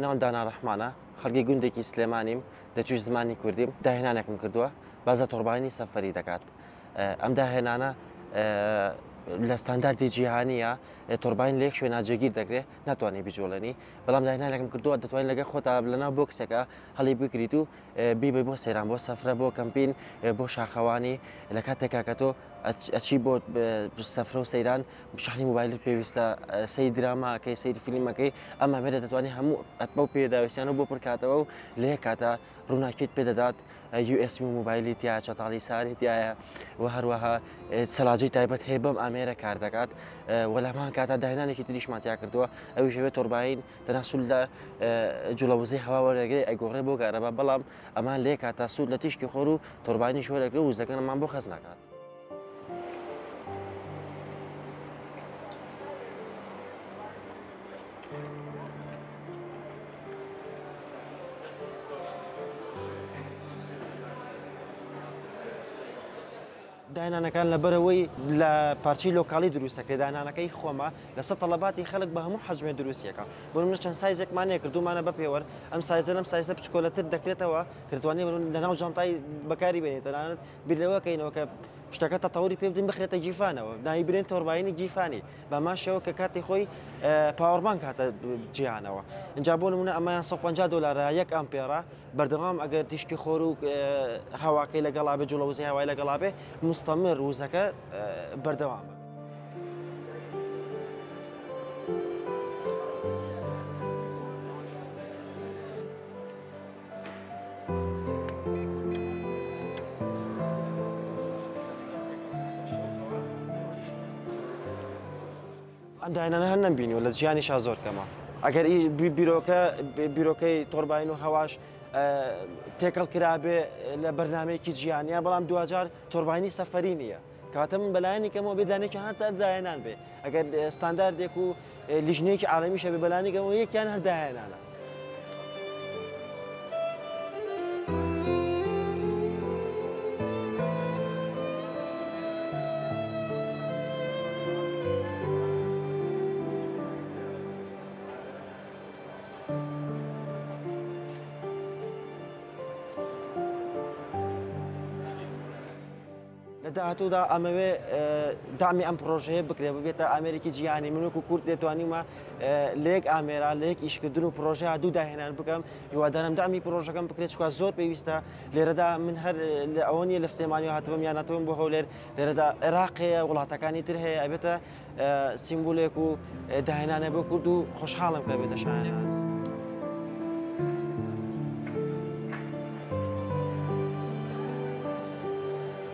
ناوم دانا ڕەحمانە خەڵکی گوندێکی سلێمانیم دەچوی زمانی کوردیم داهێنانێکم کردووە بازە تۆڕبانی سەفەری دەکات ئەم داهێنانە لە ستانداردی جیهانیە تۆڕبین لێک شوێنە جێگیر دەکرێت ناتوانانی بجۆڵێنی بەڵام داهێنانێکم کردووە دەتوانین لەگە خۆتا لەناو بۆکسێکە هەڵی بکریت و بیبێ بۆ سەیران بۆ سەفرە بۆ کەمپین بۆ شاخەوانی لە کاتێکا کە تۆ ئەچی بۆ سەفرە و سەیران شحنی موبایلت پێویستە سەی دراماکەی سەیری فیلمەکەی ئەمە مێرە دەتوانانی هەموو ئەتبە و پێداویستیان و بۆ پڕکاتەوە و لێ کاتە ڕووناکیت پێدەدات USB موبایلی تایە چەتاڵی ساری تایە و هەروەها سەلاجی تایبەت هەیە بەم ئامێرە کار دەکات وەلامان کاتە داهێنانێکی تریشمانتیا کردووە ئەوی شەوێت تۆڕبین تەناسول لە جوڵەوزەی هەوا وەرەگرێ ئەیگۆڕێ بۆ گارەبە بەڵام ئەمان لێ کاتە سوود لە تیشکی خۆر و تۆڕبانی شوەرەگرێ و وزەکەنمان بۆ خەز ناکات. داهێنانەکان لەبەرەوەی لە پارچی لۆکاڵی دروستەکرێت داهێنانەکەی خۆمە لەسەر تەڵەباتی خەڵک بە هەموو حەجمێ دروستیەکە بۆ منە چەند سایزێکمانەیە کردومانە بە پێوەەر ئەم سایزە لەم سایزە بچکۆلەتر دەکرێتەوە کردوانێ لەناو جانتای بەکاری بێنێت تەنانەت بیرەوەکەینەوە کە شتەکە تەتەوری پێ بدەین بخرێتە گیفانەوە ناوی برێن تۆڕبینی گیفانی بەماشەوە کە کاتی خۆی پاوەڕبانک هاتە جیهانەوە اینجا بۆ نمونە ئەمایان $150 یەک ئەمپێرە بەردەوام ئەگەر تیشکی خۆر و هەواکەی لەگەڵا بێ جوڵەوزی هەوای لەگەڵا بێ مستەمر وزەکە بەردەوامە. ئەم داهێنانە هەر نەمبینیوە لە ژیانیشا زۆر کەمە ئەگەر بیرۆکەی تۆڕبین و هەواش تێکەڵ کرابێ لە بەرنمەیەکی جیهانیە بەڵام دوجار تۆڕبینی سەفەری نییە کاتە من بەلایانی کەمەوە بێدانێکی هەر داهێنان بێ ئەگەر ستانداردێک و لیژنەیەکی عالەمیشە بێ بەلایانی کەمەوە یەکیان هەر داهێنانە. لە داهاتوودا ئەمەوێ دامی ئەم پرۆژەیە بکرێ ببێتە ئامێرێکی جیهانی منوەکو کورد دێتوانیمە لە یەک ئامێرا لە یەک ئیشکردن و پرۆژە دوو داهێنان بکەم هیوادارم دامی پرۆژەکەم بکرێت چکە زۆر پێویستە لێرەدا من هەر لە ئەوە نیە لە سلێمانی هاتبم یان هاتبم بۆ هەولێر لێرەدا عێراقەیە وڵاتەکانی تر هەیە ئەبێتە سیمبولێک و داهێنانە بۆ کورد و خۆشحاڵم کە بێتە شایەناز.